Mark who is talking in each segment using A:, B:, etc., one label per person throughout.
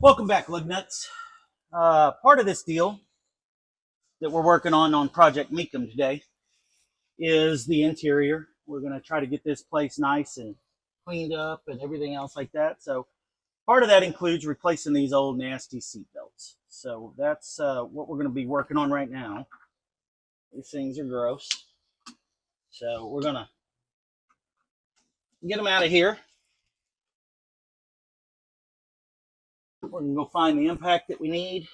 A: Welcome back, lug nuts. Part of this deal that we're working on Project Mecum today is the interior. We're going to try to get this place nice and cleaned up and everything else like that. So part of that includes replacing these old nasty seat belts. So that's what we're going to be working on right now. These things are gross. So we're going to get them out of here. We're going to go find the impact that we need.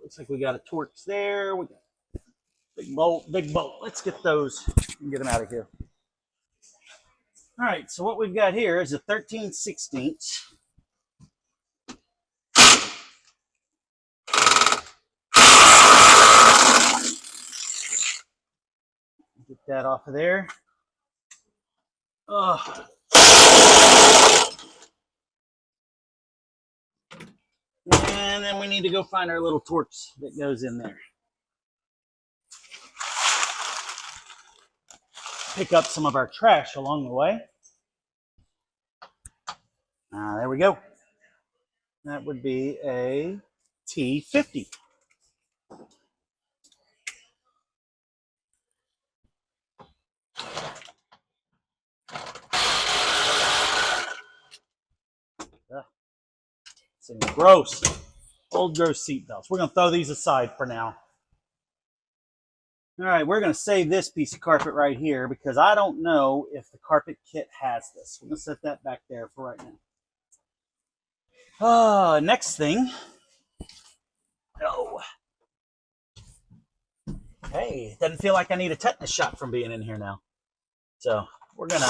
A: Looks like we got a Torx there. We got big bolt, big bolt. Let's get those and get them out of here. All right, so what we've got here is a 13/16. Get that off of there. And then we need to go find our little Torx that goes in there. Pick up some of our trash along the way. There we go. That would be a T50. Some gross, old gross seat belts. We're going to throw these aside for now. All right, we're going to save this piece of carpet right here because I don't know if the carpet kit has this. We're going to set that back there for right now. Next thing. Oh. Hey, doesn't feel like I need a tetanus shot from being in here now. So we're going to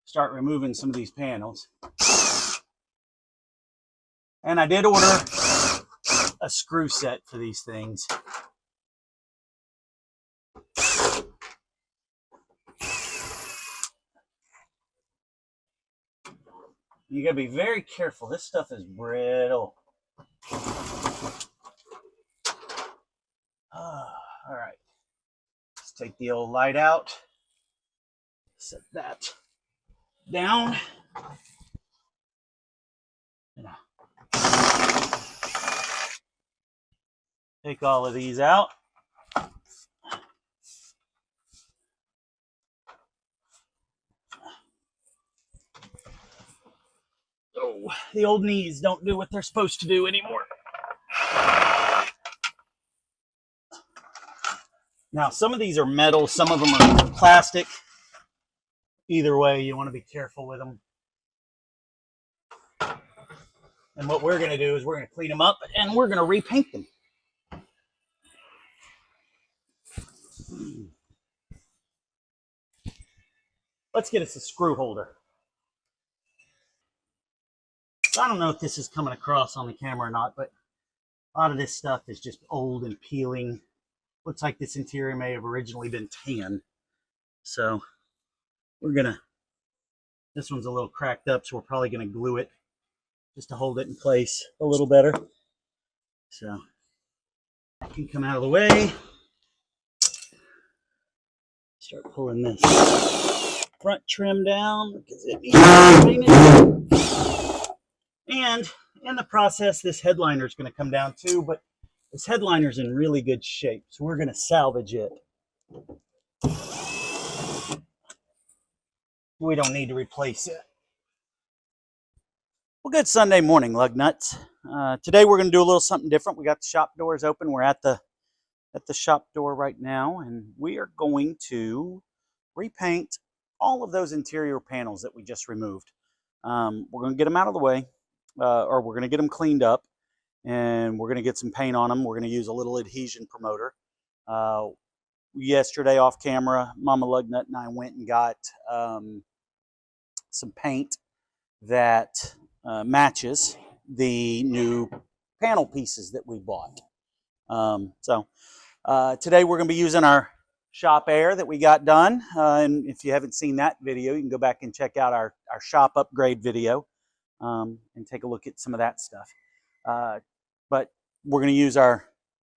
A: start removing some of these panels. And I did order a screw set for these things. You gotta be very careful. This stuff is brittle. All right. Let's take the old light out. Set that down. Take all of these out. Oh, the old knees don't do what they're supposed to do anymore. Now, some of these are metal, some of them are plastic. Either way, you want to be careful with them. And what we're going to do is we're going to clean them up and we're going to repaint them. Let's get us a screw holder. So I don't know if this is coming across on the camera or not, but a lot of this stuff is just old and peeling. Looks like this interior may have originally been tan. So we're gonna, this one's a little cracked up, so we're probably gonna glue it just to hold it in place a little better. So that can come out of the way. Start pulling this front trim down because it needs to be painted. And in the process, this headliner is going to come down too, but this headliner is in really good shape, so we're going to salvage it. We don't need to replace it. Well, good Sunday morning, lug nuts. Today we're going to do a little something different. We got the shop doors open. We're at the shop door right now, and we are going to repaint all of those interior panels that we just removed. We're going to get them out of the way, or we're going to get them cleaned up, and we're going to get some paint on them. We're going to use a little adhesion promoter. Yesterday off camera, Mama Lugnut and I went and got some paint that matches the new panel pieces that we bought. Today we're going to be using our shop air that we got done. And if you haven't seen that video, you can go back and check out our shop upgrade video and take a look at some of that stuff. But we're going to use our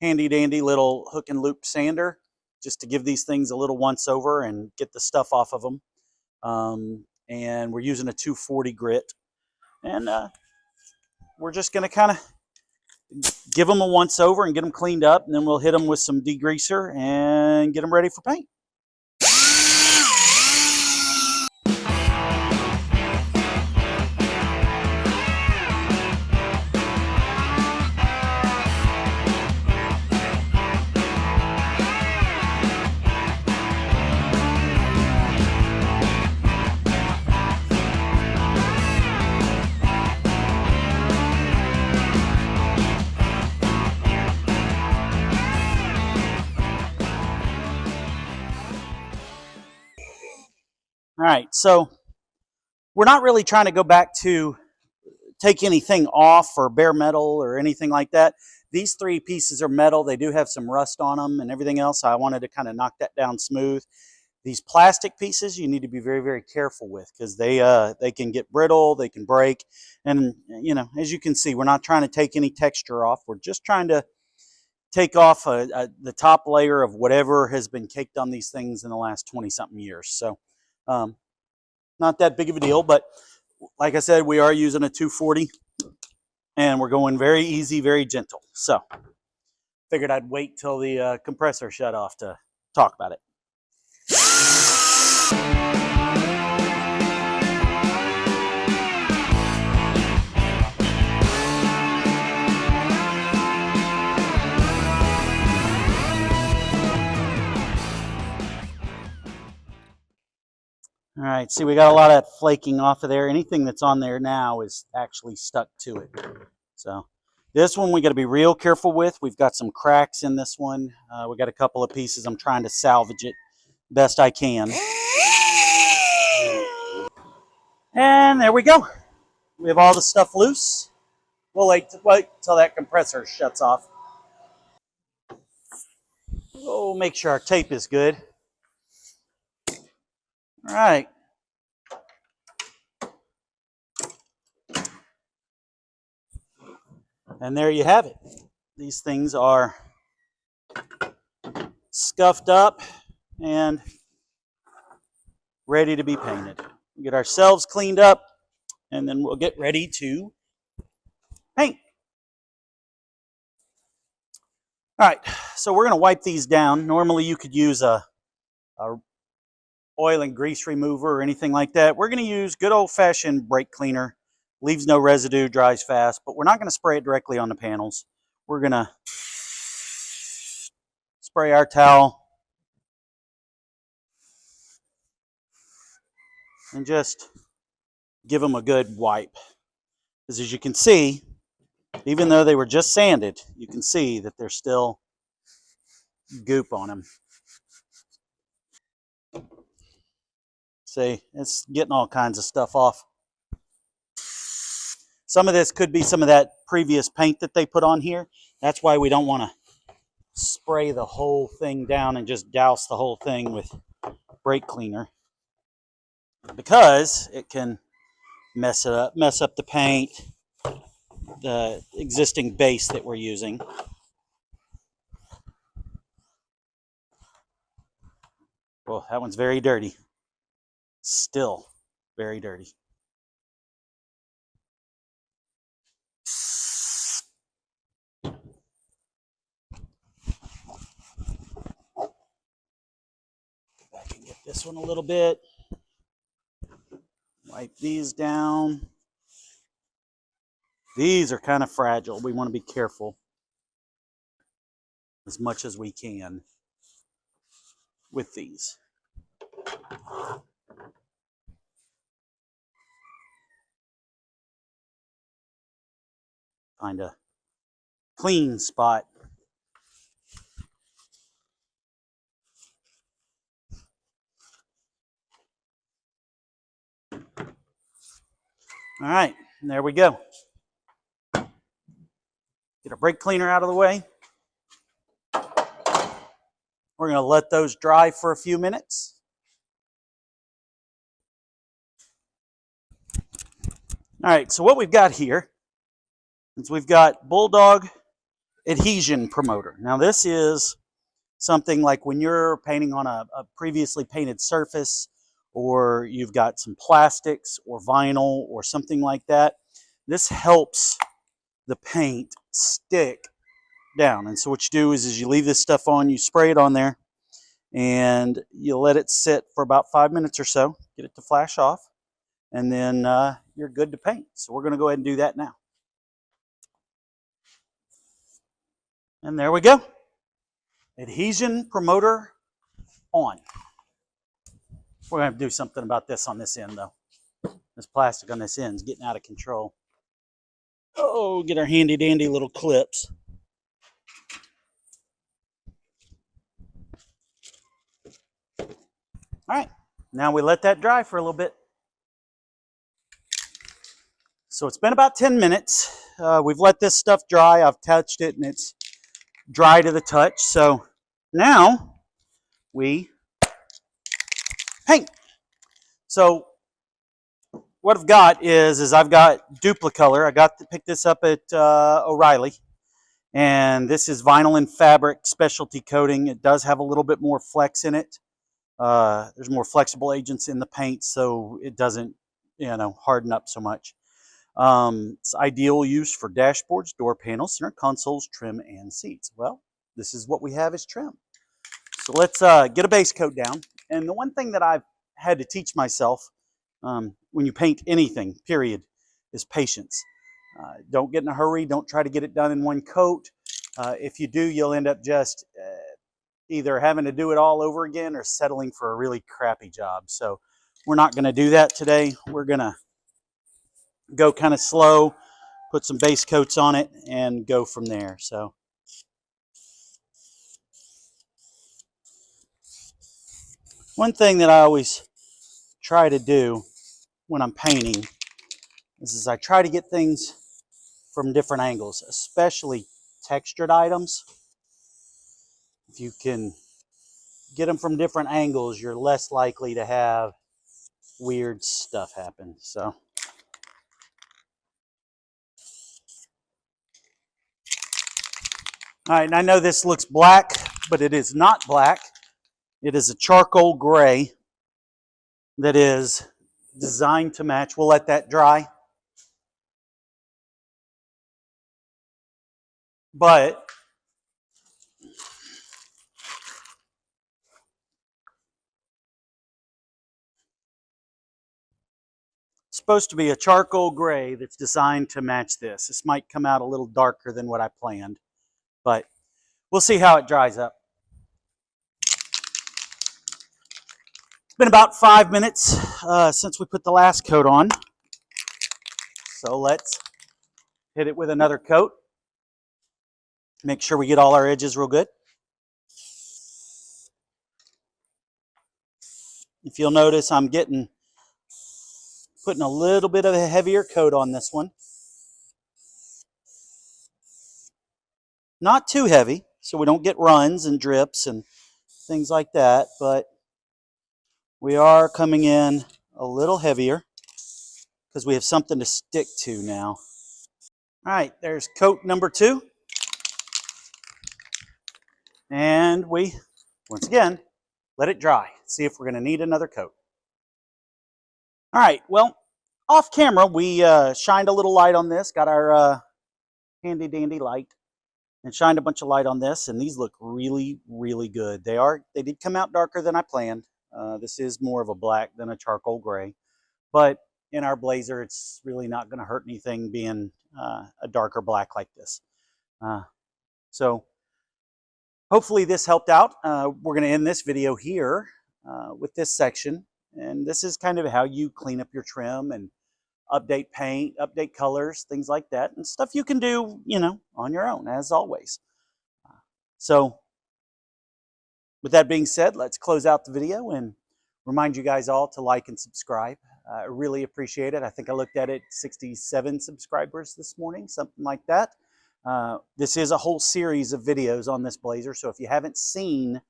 A: handy dandy little hook and loop sander just to give these things a little once over and get the stuff off of them. and we're using a 240 grit. And we're just going to kind of give them a once over and get them cleaned up, and then we'll hit them with some degreaser and get them ready for paint. All right, so we're not really trying to go back to take anything off or bare metal or anything like that. These three pieces are metal. They do have some rust on them and everything else. I wanted to kind of knock that down smooth. These plastic pieces you need to be very, very careful with, because they can get brittle, they can break. And, you know, as you can see, we're not trying to take any texture off. We're just trying to take off the top layer of whatever has been caked on these things in the last 20-something years. So not that big of a deal, but like I said, we are using a 240, and we're going very easy, very gentle. So figured I'd wait till the compressor shut off to talk about it. All right, see, we got a lot of flaking off of there. Anything that's on there now is actually stuck to it. So this one we got to be real careful with. We've got some cracks in this one. We got a couple of pieces. I'm trying to salvage it best I can. And there we go. We have all the stuff loose. We'll wait till that compressor shuts off. We'll make sure our tape is good. All right. And there you have it. These things are scuffed up and ready to be painted. We'll get ourselves cleaned up, and then we'll get ready to paint. All right, so we're going to wipe these down. Normally you could use a oil and grease remover or anything like that. We're going to use good old-fashioned brake cleaner. Leaves no residue, dries fast, but we're not going to spray it directly on the panels. We're going to spray our towel and just give them a good wipe. Because as you can see, even though they were just sanded, you can see that there's still goop on them. See, it's getting all kinds of stuff off. Some of this could be some of that previous paint that they put on here. That's why we don't want to spray the whole thing down and just douse the whole thing with brake cleaner, because it can mess up the paint, the existing base that we're using. Well, that one's very dirty. Still very dirty. Back and get this one a little bit. Wipe these down. These are kind of fragile. We want to be careful as much as we can with these. Find a clean spot. All right, and there we go. Get our brake cleaner out of the way. We're going to let those dry for a few minutes. All right, so what we've got here is we've got Bulldog Adhesion Promoter. Now this is something like when you're painting on a previously painted surface, or you've got some plastics or vinyl or something like that, this helps the paint stick down. And so what you do is you leave this stuff on, you spray it on there, and you let it sit for about 5 minutes or so, get it to flash off, and then you're good to paint. So we're going to go ahead and do that now. And there we go. Adhesion promoter on. We're going to have to do something about this on this end, though. This plastic on this end is getting out of control. Oh, get our handy dandy little clips. All right, now we let that dry for a little bit. So it's been about 10 minutes. We've let this stuff dry. I've touched it and it's dry to the touch. So now we paint. So what I've got is I've got Duplicolor. I got to pick this up at O'Reilly. And this is vinyl and fabric specialty coating. It does have a little bit more flex in it. There's more flexible agents in the paint, so it doesn't, harden up so much. It's ideal use for dashboards, door panels, center consoles, trim, and seats. Well, this is what we have as trim. So let's get a base coat down. And the one thing that I've had to teach myself when you paint anything, period, is patience. Don't get in a hurry. Don't try to get it done in one coat. If you do, you'll end up just either having to do it all over again or settling for a really crappy job. So we're not going to do that today. We're going to go kind of slow, put some base coats on it, and go from there. So one thing that I always try to do when I'm painting is I try to get things from different angles, especially textured items. If you can get them from different angles, you're less likely to have weird stuff happen. So, all right, and I know this looks black, but it is not black. It is a charcoal gray that is designed to match. We'll let that dry. But it's supposed to be a charcoal gray that's designed to match this. This might come out a little darker than what I planned, but we'll see how it dries up. It's been about 5 minutes since we put the last coat on. So let's hit it with another coat. Make sure we get all our edges real good. If you'll notice, I'm putting a little bit of a heavier coat on this one. Not too heavy, so we don't get runs and drips and things like that, but we are coming in a little heavier because we have something to stick to now. All right, there's coat number 2. And we, once again, let it dry. See if we're going to need another coat. All right, well, off camera, we shined a little light on this, got our handy dandy light, and shined a bunch of light on this, and these look really, really good. They did come out darker than I planned. This is more of a black than a charcoal gray, but in our Blazer, it's really not going to hurt anything being a darker black like this. So hopefully this helped out. We're going to end this video here with this section, and this is kind of how you clean up your trim and update paint, update colors, things like that, and stuff you can do, on your own, as always. So with that being said, let's close out the video and remind you guys all to like and subscribe. I really appreciate it. I think I looked at it, 67 subscribers this morning, something like that. This is a whole series of videos on this Blazer, so if you haven't seen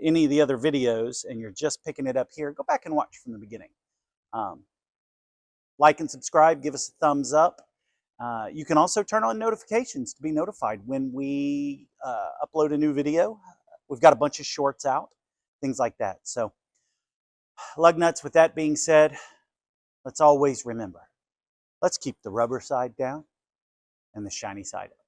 A: any of the other videos and you're just picking it up here, go back and watch from the beginning. Like and subscribe, give us a thumbs up. You can also turn on notifications to be notified when we upload a new video. We've got a bunch of shorts out, things like that. So Lug nuts, with that being said, let's always remember, let's keep the rubber side down and the shiny side up.